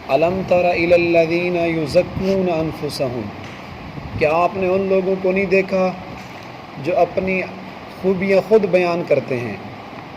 الم تر الی الذین یزکون انفسہم، کیا آپ نے ان لوگوں کو نہیں دیکھا جو اپنی خوبیاں خود بیان کرتے ہیں؟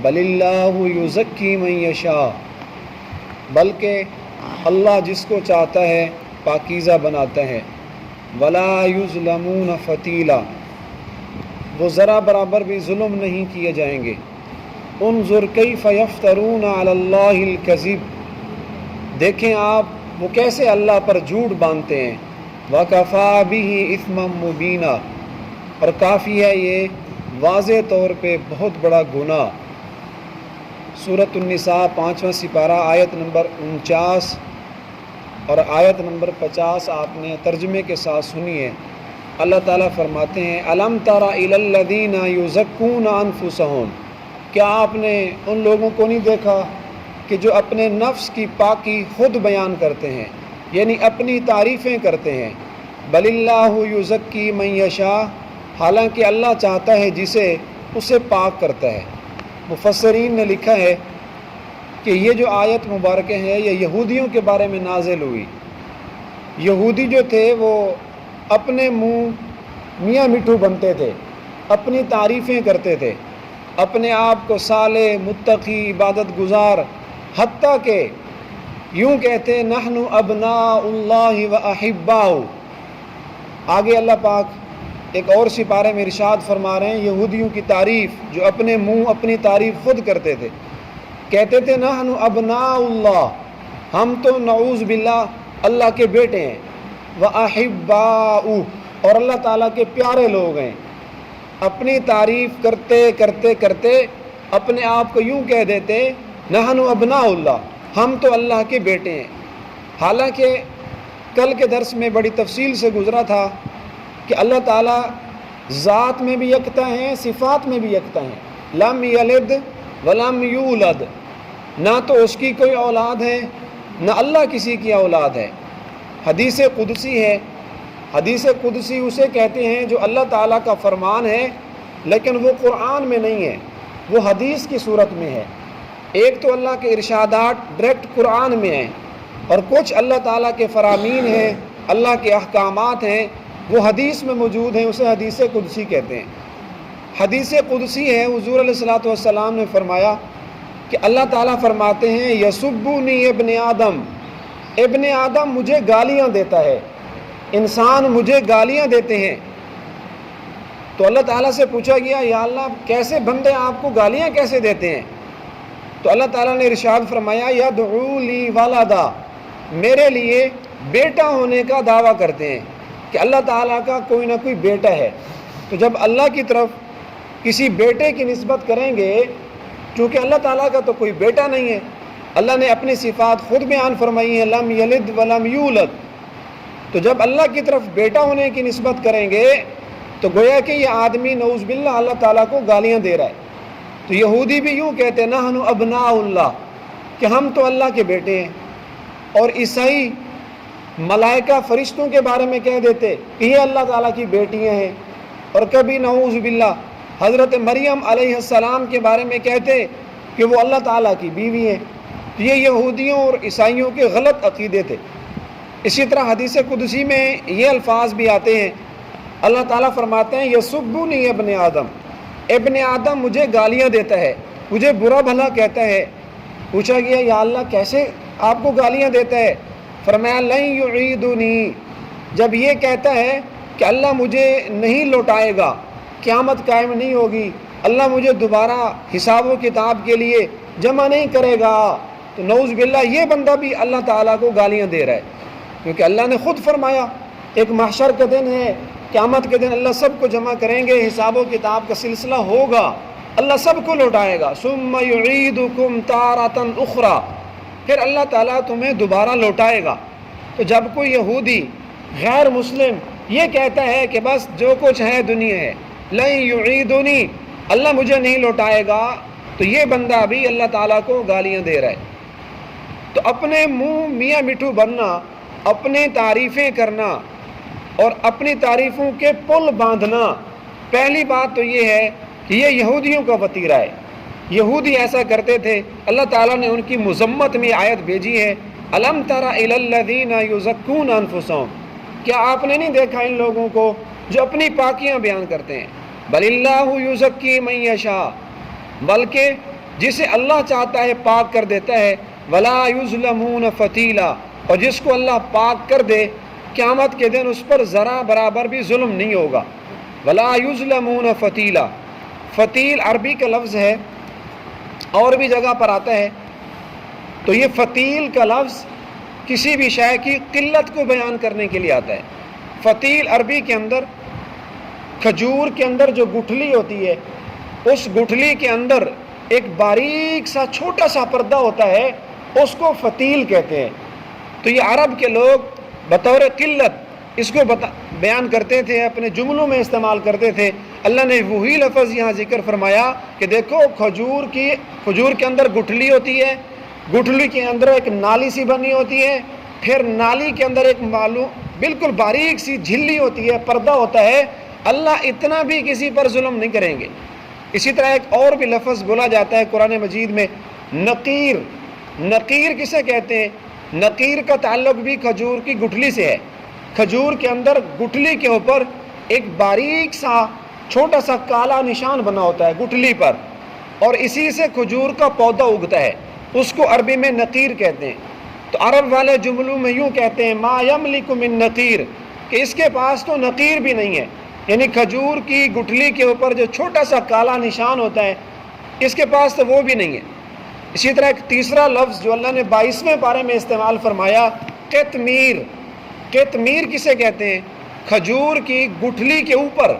بل اللہ یزکی من یشاء، بلکہ اللہ جس کو چاہتا ہے پاکیزہ بناتا ہے۔ ولا یظلمون فتیلا، وہ ذرا برابر بھی ظلم نہیں کیے جائیں گے۔ انظر کیف یفترون علی اللہ الکذب، دیکھیں آپ وہ کیسے اللہ پر جھوٹ باندھتے ہیں۔ وکفیٰ بہ اثما مبینا، اور کافی ہے یہ واضح طور پہ بہت بڑا گناہ۔ سورۃ النساء 5واں سپارہ آیت نمبر 49 اور آیت نمبر 50 آپ نے ترجمے کے ساتھ سنی ہے۔ اللہ تعالیٰ فرماتے ہیں الم تر الی الذین یزکون انفسہم، کیا آپ نے ان لوگوں کو نہیں دیکھا کہ جو اپنے نفس کی پاکی خود بیان کرتے ہیں، یعنی اپنی تعریفیں کرتے ہیں۔ بل اللہ یزکی من یشاء، حالانکہ اللہ چاہتا ہے جسے اسے پاک کرتا ہے۔ مفسرین نے لکھا ہے کہ یہ جو آیت مبارکہ ہے یہ یہودیوں کے بارے میں نازل ہوئی۔ یہودی جو تھے وہ اپنے منہ میاں مٹھو بنتے تھے، اپنی تعریفیں کرتے تھے، اپنے آپ کو صالح، متقی، عبادت گزار، حتیٰ کہ یوں کہتے نحن ابناء اللہ و احباؤ۔ آگے اللہ پاک ایک اور سپارے میں ارشاد فرما رہے ہیں یہودیوں کی تعریف، جو اپنے منہ اپنی تعریف خود کرتے تھے، کہتے تھے نحن ابناء اللہ، ہم تو نعوذ باللہ اللہ کے بیٹے ہیں، وَأَحِبَّاؤُ، اور اللہ تعالیٰ کے پیارے لوگ ہیں۔ اپنی تعریف کرتے کرتے کرتے اپنے آپ کو یوں کہہ دیتے نحن ابناء اللہ، ہم تو اللہ کے بیٹے ہیں۔ حالانکہ کل کے درس میں بڑی تفصیل سے گزرا تھا کہ اللہ تعالیٰ ذات میں بھی یکتا ہیں، صفات میں بھی یکتا ہیں۔ لم یلد ولم یولد، نہ تو اس کی کوئی اولاد ہے نہ اللہ کسی کی اولاد ہے۔ حدیث قدسی ہے، حدیث قدسی اسے کہتے ہیں جو اللہ تعالیٰ کا فرمان ہے لیکن وہ قرآن میں نہیں ہے، وہ حدیث کی صورت میں ہے۔ ایک تو اللہ کے ارشادات ڈائریکٹ قرآن میں ہیں، اور کچھ اللہ تعالیٰ کے فرامین ہیں، اللہ کے احکامات ہیں، وہ حدیث میں موجود ہیں، اسے حدیث قدسی کہتے ہیں۔ حدیث قدسی ہے، حضور علیہ الصلوۃ والسلام نے فرمایا کہ اللہ تعالیٰ فرماتے ہیں یسبونی ابن آدم، ابن آدم مجھے گالیاں دیتا ہے، انسان مجھے گالیاں دیتے ہیں۔ تو اللہ تعالیٰ سے پوچھا گیا یا اللہ کیسے بندے آپ کو گالیاں کیسے دیتے ہیں؟ تو اللہ تعالیٰ نے ارشاد فرمایا یدعو لی ولدا، میرے لیے بیٹا ہونے کا دعویٰ کرتے ہیں کہ اللہ تعالیٰ کا کوئی نہ کوئی بیٹا ہے۔ تو جب اللہ کی طرف کسی بیٹے کی نسبت کریں گے، چونکہ اللہ تعالیٰ کا تو کوئی بیٹا نہیں ہے، اللہ نے اپنی صفات خود بیان فرمائی ہیں لم یلد ولم یولد، تو جب اللہ کی طرف بیٹا ہونے کی نسبت کریں گے تو گویا کہ یہ آدمی نعوذ باللہ اللہ تعالیٰ کو گالیاں دے رہا ہے۔ تو یہودی بھی یوں کہتے ہیں نحن ابناء اللہ، کہ ہم تو اللہ کے بیٹے ہیں، اور عیسائی ملائکہ فرشتوں کے بارے میں کہہ دیتے کہ یہ اللہ تعالیٰ کی بیٹیاں ہیں، اور کبھی نعوذ باللہ حضرت مریم علیہ السلام کے بارے میں کہتے کہ وہ اللہ تعالیٰ کی بیوی ہیں۔ تو یہ یہودیوں اور عیسائیوں کے غلط عقیدے تھے۔ اسی طرح حدیث قدسی میں یہ الفاظ بھی آتے ہیں، اللہ تعالیٰ فرماتے ہیں یسبونی ابن آدم، ابن آدم مجھے گالیاں دیتا ہے، مجھے برا بھلا کہتا ہے۔ پوچھا گیا یا اللہ کیسے آپ کو گالیاں دیتا ہے؟ فرمایا لن یعیدنی، جب یہ کہتا ہے کہ اللہ مجھے نہیں لوٹائے گا، قیامت قائم نہیں ہوگی، اللہ مجھے دوبارہ حساب و کتاب کے لیے جمع نہیں کرے گا، تو نعوذ باللہ یہ بندہ بھی اللہ تعالیٰ کو گالیاں دے رہا ہے، کیونکہ اللہ نے خود فرمایا ایک محشر کا دن ہے، قیامت کے دن اللہ سب کو جمع کریں گے، حساب و کتاب کا سلسلہ ہوگا، اللہ سب کو لوٹائے گا۔ ثم یعیدکم تارۃ اخری، پھر اللہ تعالیٰ تمہیں دوبارہ لوٹائے گا۔ تو جب کوئی یہودی غیر مسلم یہ کہتا ہے کہ بس جو کچھ ہے دنیا ہے، لن یعیدنی، اللہ مجھے نہیں لوٹائے گا، تو یہ بندہ بھی اللہ تعالیٰ کو گالیاں دے رہا ہے۔ تو اپنے منہ میاں مٹھو بننا، اپنی تعریفیں کرنا اور اپنی تعریفوں کے پل باندھنا، پہلی بات تو یہ ہے کہ یہ یہودیوں کا وتیرہ ہے۔ یہودی ایسا کرتے تھے، اللہ تعالیٰ نے ان کی مذمت میں آیت بھیجی ہے الم تر الی الذین یزکون انفسہم، کیا آپ نے نہیں دیکھا ان لوگوں کو جو اپنی پاکیاں بیان کرتے ہیں؟ بل اللہ یزکی من یشاء، بلکہ جسے اللہ چاہتا ہے پاک کر دیتا ہے، ولا یظلمون فتیلا، اور جس کو اللہ پاک کر دے قیامت کے دن اس پر ذرا برابر بھی ظلم نہیں ہوگا۔ ولا یظلمون فتیلا، فتیل عربی کا لفظ ہے، اور بھی جگہ پر آتا ہے۔ تو یہ فتیل کا لفظ کسی بھی شے کی قلت کو بیان کرنے کے لیے آتا ہے۔ فتیل عربی کے اندر کھجور کے اندر جو گٹھلی ہوتی ہے، اس گٹھلی کے اندر ایک باریک سا چھوٹا سا پردہ ہوتا ہے، اس کو فتیل کہتے ہیں۔ تو یہ عرب کے لوگ بطور قلت اس کو بیان کرتے تھے، اپنے جملوں میں استعمال کرتے تھے۔ اللہ نے وہی لفظ یہاں ذکر فرمایا کہ دیکھو کھجور کے اندر گٹھلی ہوتی ہے، گٹھلی کے اندر ایک نالی سی بنی ہوتی ہے، پھر نالی کے اندر ایک بالکل باریک سی جھلی ہوتی ہے، پردہ ہوتا ہے۔ اللہ اتنا بھی کسی پر ظلم نہیں کریں گے۔ اسی طرح ایک اور بھی لفظ بولا جاتا ہے قرآن مجید میں، نقیر۔ نقیر کسے کہتے ہیں؟ نقیر کا تعلق بھی کھجور کی گٹھلی سے ہے۔ کھجور کے اندر گٹھلی کے اوپر ایک باریک سا چھوٹا سا کالا نشان بنا ہوتا ہے گٹھلی پر، اور اسی سے کھجور کا پودا اگتا ہے، اس کو عربی میں نقیر کہتے ہیں۔ تو عرب والے جملوں میں یوں کہتے ہیں ما یملک من نقیر، کہ اس کے پاس تو نقیر بھی نہیں ہے، یعنی کھجور کی گٹھلی کے اوپر جو چھوٹا سا کالا نشان ہوتا ہے اس کے پاس تو وہ بھی نہیں ہے۔ اسی طرح ایک تیسرا لفظ جو اللہ نے 22ویں پارے میں استعمال فرمایا، قطمیر۔ قطمیر کسے کہتے ہیں؟ کھجور کی گٹھلی کے اوپر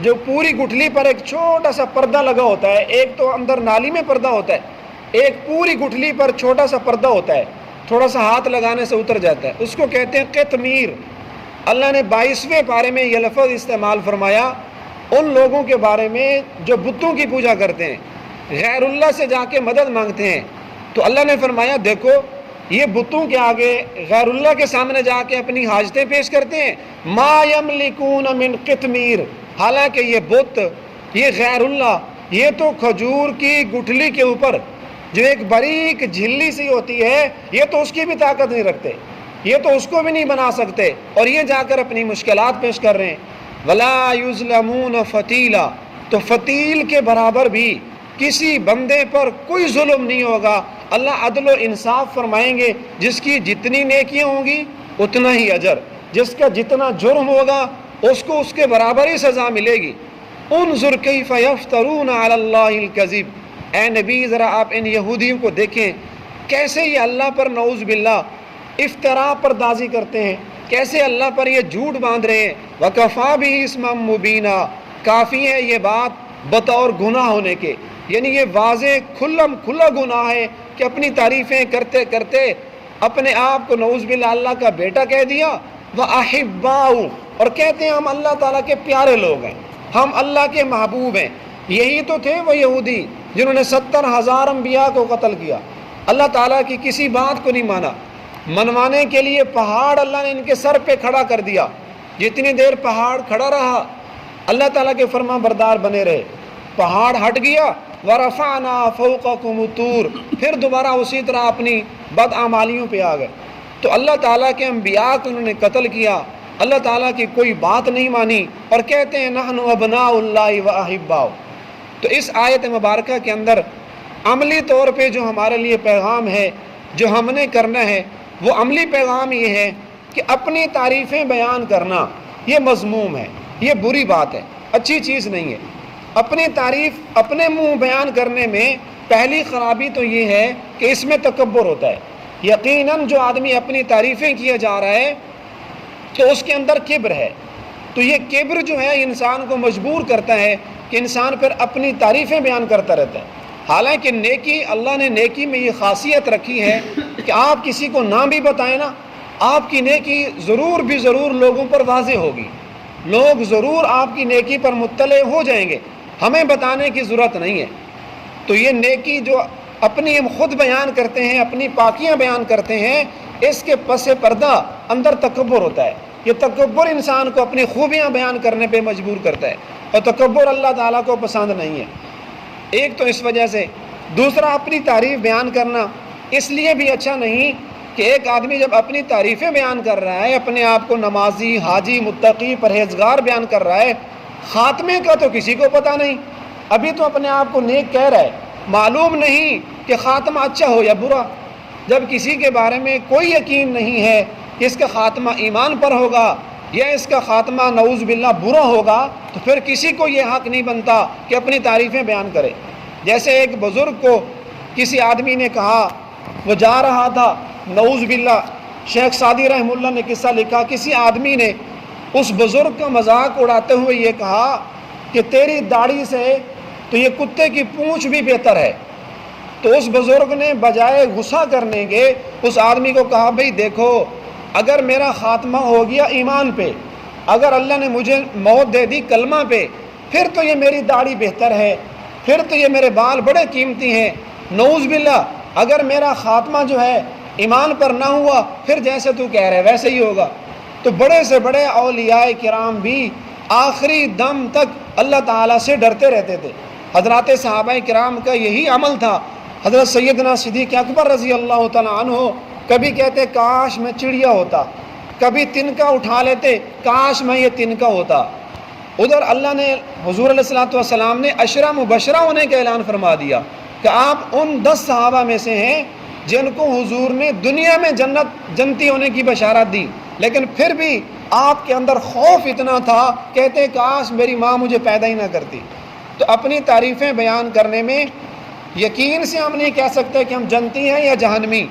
جو پوری گٹھلی پر ایک چھوٹا سا پردہ لگا ہوتا ہے، ایک تو اندر نالی میں پردہ ہوتا ہے، ایک پوری گٹھلی پر چھوٹا سا پردہ ہوتا ہے، تھوڑا سا ہاتھ لگانے سے اتر جاتا ہے، اس کو کہتے ہیں قطمیر۔ اللہ نے 22ویں پارے میں یہ لفظ استعمال فرمایا ان لوگوں کے بارے میں جو بتوں کی پوجا کرتے ہیں، غیر اللہ سے جا کے مدد مانگتے ہیں۔ تو اللہ نے فرمایا دیکھو یہ بتوں کے آگے غیر اللہ کے سامنے جا کے اپنی حاجتیں پیش کرتے ہیں، ما یملکون من قطمیر، حالانکہ یہ بت، یہ غیر اللہ، یہ تو کھجور کی گٹھلی کے اوپر جو ایک باریک جھلی سی ہوتی ہے، یہ تو اس کی بھی طاقت نہیں رکھتے، یہ تو اس کو بھی نہیں بنا سکتے، اور یہ جا کر اپنی مشکلات پیش کر رہے ہیں۔ ولا یظلمون فتیلا، تو فتیل کے برابر بھی کسی بندے پر کوئی ظلم نہیں ہوگا۔ اللہ عدل و انصاف فرمائیں گے، جس کی جتنی نیکیاں ہوں گی اتنا ہی اجر، جس کا جتنا جرم ہوگا اس کو اس کے برابر ہی سزا ملے گی۔ انظر کیف یفترون علی اللہ الکذب، اے نبی ذرا آپ ان یہودیوں کو دیکھیں کیسے یہ اللہ پر نعوذ باللہ افتراء پردازی کرتے ہیں، کیسے اللہ پر یہ جھوٹ باندھ رہے ہیں۔ وَكَفَى بِهِ اسْمًا مُبِينًا، کافی ہے یہ بات بطور گناہ ہونے کے، یعنی یہ واضح کھلا گناہ ہے کہ اپنی تعریفیں کرتے کرتے اپنے آپ کو نعوذ باللہ اللہ کا بیٹا کہہ دیا۔ وَأَحِبَّاؤُ، اور کہتے ہیں ہم اللہ تعالیٰ کے پیارے لوگ ہیں، ہم اللہ کے محبوب ہیں۔ یہی تو تھے وہ یہودی جنہوں نے 70,000 انبیاء کو قتل کیا، اللہ تعالیٰ کی کسی بات کو نہیں مانا، منوانے کے لیے پہاڑ اللہ نے ان کے سر پہ کھڑا کر دیا، جتنی دیر پہاڑ کھڑا رہا اللہ تعالیٰ کے فرما بردار بنے رہے، پہاڑ ہٹ گیا، وَرَفَعْنَا فَوْقَكُمُ الطُّورَ، پھر دوبارہ اسی طرح اپنی بدعمالیوں پہ آ گئے۔ تو اللہ تعالیٰ کے انبیاء کو انہوں نے قتل کیا، اللہ تعالیٰ کی کوئی بات نہیں مانی، اور کہتے ہیں نحن ابناء اللہ وَأَحِبَّاؤُ۔ تو اس آیت مبارکہ کے اندر عملی طور پہ جو ہمارے لیے پیغام ہے، جو ہم نے کرنا ہے، وہ عملی پیغام یہ ہے کہ اپنی تعریفیں بیان کرنا یہ مذموم ہے، یہ بری بات ہے، اچھی چیز نہیں ہے۔ اپنی تعریف اپنے منہ بیان کرنے میں پہلی خرابی تو یہ ہے کہ اس میں تکبر ہوتا ہے۔ یقیناً جو آدمی اپنی تعریفیں کیا جا رہا ہے تو اس کے اندر کبر ہے، تو یہ کبر جو ہے انسان کو مجبور کرتا ہے کہ انسان پھر اپنی تعریفیں بیان کرتا رہتا ہے۔ حالانکہ نیکی، اللہ نے نیکی میں یہ خاصیت رکھی ہے کہ آپ کسی کو نہ بھی بتائیں نا، آپ کی نیکی ضرور بھی ضرور لوگوں پر واضح ہوگی، لوگ ضرور آپ کی نیکی پر مطلع ہو جائیں گے، ہمیں بتانے کی ضرورت نہیں ہے۔ تو یہ نیکی جو اپنی ہم خود بیان کرتے ہیں، اپنی پاکیاں بیان کرتے ہیں، اس کے پس پردہ اندر تکبر ہوتا ہے۔ یہ تکبر انسان کو اپنی خوبیاں بیان کرنے پہ مجبور کرتا ہے، اور تکبر اللہ تعالیٰ کو پسند نہیں ہے۔ ایک تو اس وجہ سے، دوسرا اپنی تعریف بیان کرنا اس لیے بھی اچھا نہیں کہ ایک آدمی جب اپنی تعریفیں بیان کر رہا ہے، اپنے آپ کو نمازی، حاجی، متقی، پرہیزگار بیان کر رہا ہے، خاتمے کا تو کسی کو پتہ نہیں، ابھی تو اپنے آپ کو نیک کہہ رہا ہے، معلوم نہیں کہ خاتمہ اچھا ہو یا برا۔ جب کسی کے بارے میں کوئی یقین نہیں ہے کہ اس کا خاتمہ ایمان پر ہوگا یا اس کا خاتمہ نعوذ باللہ برا ہوگا، تو پھر کسی کو یہ حق نہیں بنتا کہ اپنی تعریفیں بیان کرے۔ جیسے ایک بزرگ کو کسی آدمی نے کہا، وہ جا رہا تھا، نعوذ باللہ، شیخ سعدی رحمہ اللہ نے قصہ لکھا، کسی آدمی نے اس بزرگ کا مذاق اڑاتے ہوئے یہ کہا کہ تیری داڑھی سے تو یہ کتے کی پونچھ بھی بہتر ہے۔ تو اس بزرگ نے بجائے غصہ کرنے کے اس آدمی کو کہا، بھئی دیکھو، اگر میرا خاتمہ ہو گیا ایمان پہ، اگر اللہ نے مجھے موت دے دی کلمہ پہ، پھر تو یہ میری داڑھی بہتر ہے، پھر تو یہ میرے بال بڑے قیمتی ہیں۔ نعوذ باللہ، اگر میرا خاتمہ جو ہے ایمان پر نہ ہوا، پھر جیسے تو کہہ رہے ویسے ہی ہوگا۔ تو بڑے سے بڑے اولیاء کرام بھی آخری دم تک اللہ تعالیٰ سے ڈرتے رہتے تھے۔ حضرات صحابہ کرام کا یہی عمل تھا۔ حضرت سیدنا صدیق اکبر رضی اللہ تعالیٰ عنہ کبھی کہتے کاش میں چڑیا ہوتا، کبھی تنکا اٹھا لیتے، کاش میں یہ تنکا ہوتا۔ ادھر اللہ نے حضور علیہ الصلوۃ والسلام نے عشرہ مبشرہ ہونے کا اعلان فرما دیا کہ آپ ان 10 صحابہ میں سے ہیں جن کو حضور نے دنیا میں جنتی ہونے کی بشارت دی، لیکن پھر بھی آپ کے اندر خوف اتنا تھا، کہتے کاش میری ماں مجھے پیدا ہی نہ کرتی۔ تو اپنی تعریفیں بیان کرنے میں یقین سے ہم نہیں کہہ سکتے کہ ہم جنتی ہیں یا جہنمی،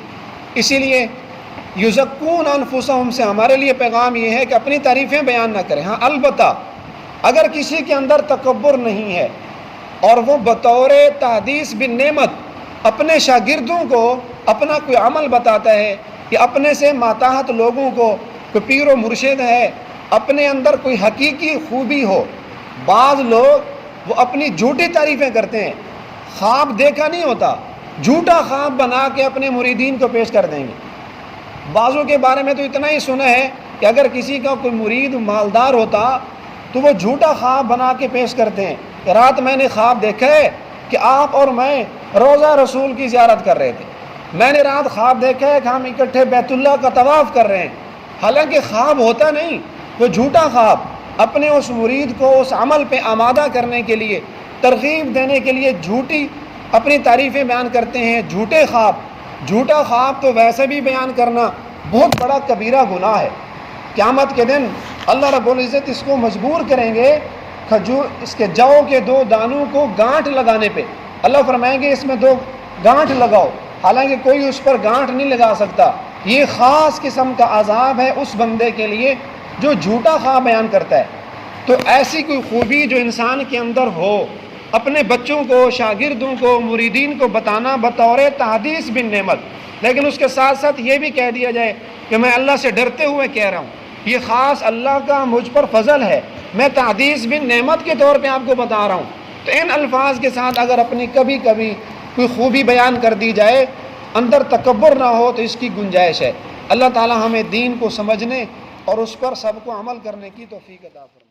اسی لیے یزکون انفسہم سے ہمارے لیے پیغام یہ ہے کہ اپنی تعریفیں بیان نہ کریں۔ ہاں البتہ اگر کسی کے اندر تکبر نہیں ہے اور وہ بطور تحدیث بالنعمت اپنے شاگردوں کو اپنا کوئی عمل بتاتا ہے یا اپنے سے ماتحت لوگوں کو کوئی پیر و مرشد ہے، اپنے اندر کوئی حقیقی خوبی ہو۔ بعض لوگ وہ اپنی جھوٹی تعریفیں کرتے ہیں، خواب دیکھا نہیں ہوتا، جھوٹا خواب بنا کے اپنے مریدین کو پیش کر دیں گے۔ بعضوں کے بارے میں تو اتنا ہی سنا ہے کہ اگر کسی کا کوئی مرید مالدار ہوتا تو وہ جھوٹا خواب بنا کے پیش کرتے ہیں کہ رات میں نے خواب دیکھا ہے کہ آپ اور میں روضہ رسول کی زیارت کر رہے تھے، میں نے رات خواب دیکھا ہے کہ ہم اکٹھے بیت اللہ کا طواف کر رہے ہیں، حالانکہ خواب ہوتا نہیں، وہ جھوٹا خواب اپنے اس مرید کو اس عمل پہ آمادہ کرنے کے لیے، ترغیب دینے کے لیے جھوٹی اپنی تعریفیں بیان کرتے ہیں۔ جھوٹے خواب، جھوٹا خواب تو ویسے بھی بیان کرنا بہت بڑا کبیرہ گناہ ہے۔ قیامت کے دن اللہ رب العزت اس کو مجبور کریں گے، اس کے جو کے 2 دانوں کو گانٹھ لگانے پہ اللہ فرمائیں گے اس میں 2 گانٹھ لگاؤ، حالانکہ کوئی اس پر گانٹھ نہیں لگا سکتا۔ یہ خاص قسم کا عذاب ہے اس بندے کے لیے جو جھوٹا خواب بیان کرتا ہے۔ تو ایسی کوئی خوبی جو انسان کے اندر ہو، اپنے بچوں کو، شاگردوں کو، مریدین کو بتانا بطور تحدیث بالنعمت، لیکن اس کے ساتھ ساتھ یہ بھی کہہ دیا جائے کہ میں اللہ سے ڈرتے ہوئے کہہ رہا ہوں، یہ خاص اللہ کا مجھ پر فضل ہے، میں تحدیث بالنعمت کے طور پہ آپ کو بتا رہا ہوں۔ تو ان الفاظ کے ساتھ اگر اپنی کبھی کبھی کوئی خوبی بیان کر دی جائے، اندر تکبر نہ ہو، تو اس کی گنجائش ہے۔ اللہ تعالی ہمیں دین کو سمجھنے اور اس پر سب کو عمل کرنے کی توفیق عطا فرمائے۔